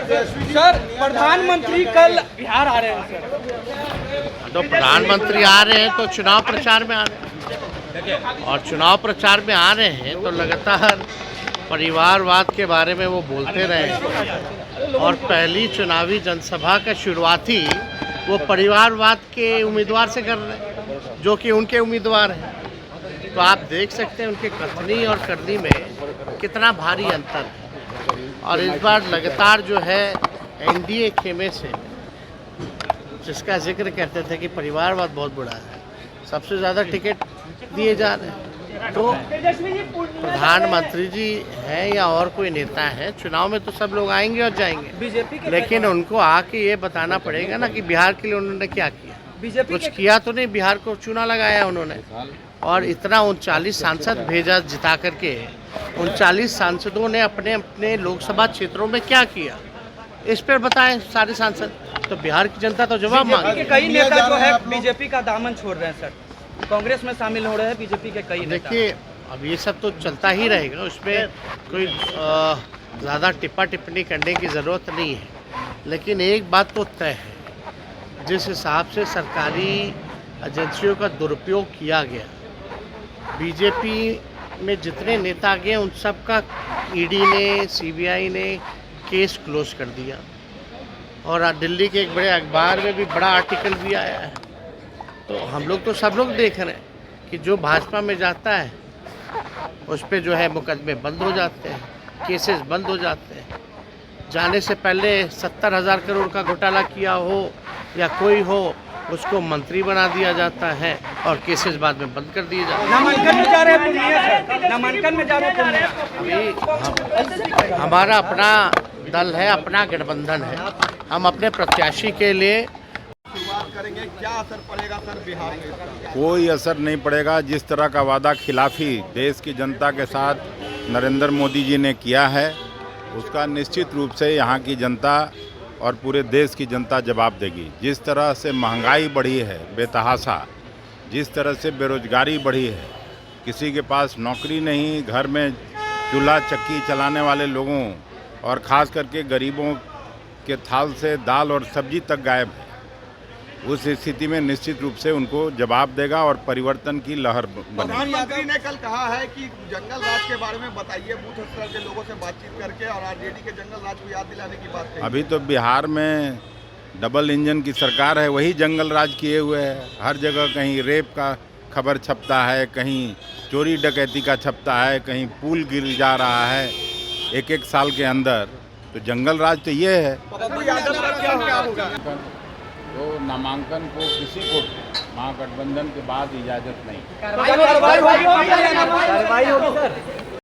Sir प्रधानमंत्री कल बिहार आ रहे हैं सर। तो प्रधानमंत्री आ रहे हैं तो चुनाव प्रचार में आ रहे हैं, और चुनाव प्रचार में आ रहे हैं तो लगातार परिवारवाद के बारे में वो बोलते रहे हैं। और पहली चुनावी जनसभा का शुरुआती वो परिवारवाद के उम्मीदवार से कर रहे हैं जो कि उनके उम्मीदवार हैं। तो आप देख सकते हैं उनके कथनी और करनी में कितना भारी अंतर है। और इस बार लगातार जो है एनडीए खेमे से, जिसका जिक्र करते थे कि परिवारवाद बहुत बुरा है, सबसे ज़्यादा टिकट दिए जा रहे हैं। तो प्रधानमंत्री जी हैं या और कोई नेता है, चुनाव में तो सब लोग आएंगे और जाएंगे, लेकिन उनको आके ये बताना पड़ेगा ना कि बिहार के लिए उन्होंने क्या किया। कुछ किया तो नहीं, बिहार को चुना लगाया उन्होंने, और इतना 39 सांसद भेजा जिता करके। 39 सांसदों ने अपने अपने लोकसभा क्षेत्रों में क्या किया, इस पर बताएं सारे सांसद। तो बिहार की जनता तो जवाब मांगे। कई नेता जो है बीजेपी का दामन छोड़ रहे हैं सर, कांग्रेस में शामिल हो रहे हैं बीजेपी के कई नेता। देखिए अब ये सब तो चलता ही रहेगा, उसमें कोई ज़्यादा टिप्पा टिप्पणी करने की ज़रूरत नहीं है। लेकिन एक बात तो तय है, जिस हिसाब से सरकारी एजेंसियों का दुरुपयोग किया गया, बीजेपी में जितने नेता गए उन सब का ईडी ने, सीबीआई ने केस क्लोज कर दिया। और दिल्ली के एक बड़े अखबार में भी बड़ा आर्टिकल भी आया है। तो हम लोग तो सब लोग देख रहे हैं कि जो भाजपा में जाता है उस पर जो है मुकदमे बंद हो जाते हैं, केसेस बंद हो जाते हैं। जाने से पहले 70,000 करोड़ का घोटाला किया हो या कोई हो, उसको मंत्री बना दिया जाता है और केसेस बाद में बंद कर दिए जाते हैं। नामांकन में जा रहे हैं, नामांकन में जा रहे हैं। अभी हमारा अपना दल है, अपना गठबंधन है, हम अपने प्रत्याशी के लिए करेंगे। क्या असर पड़ेगा सर बिहार में? कोई असर नहीं पड़ेगा। जिस तरह का वादा खिलाफी देश की जनता के साथ नरेंद्र मोदी जी ने किया है, उसका निश्चित रूप से यहाँ की जनता और पूरे देश की जनता जवाब देगी। जिस तरह से महंगाई बढ़ी है बेतहाशा, जिस तरह से बेरोजगारी बढ़ी है, किसी के पास नौकरी नहीं, घर में चूल्हा चक्की चलाने वाले लोगों और ख़ास करके गरीबों के थाल से दाल और सब्जी तक गायब है, उस स्थिति में निश्चित रूप से उनको जवाब देगा और परिवर्तन की लहर बनेगी। प्रधानमंत्री ने कल कहा है कि जंगल राज के बारे में बताइए, बूथ स्तर के लोगों से बातचीत करके, और आरजेडी के जंगल राज को याद दिलाने की बात कही। अभी तो बिहार में डबल इंजन की सरकार है, वही जंगल राज किए हुए है। हर जगह कहीं रेप का खबर छपता है, कहीं चोरी डकैती का छपता है, कहीं पुल गिर जा रहा है एक साल के अंदर। तो जंगल राज तो ये है। तो नामांकन को किसी को महागठबंधन के बाद इजाज़त नहीं। कार्रवाई होगी सर।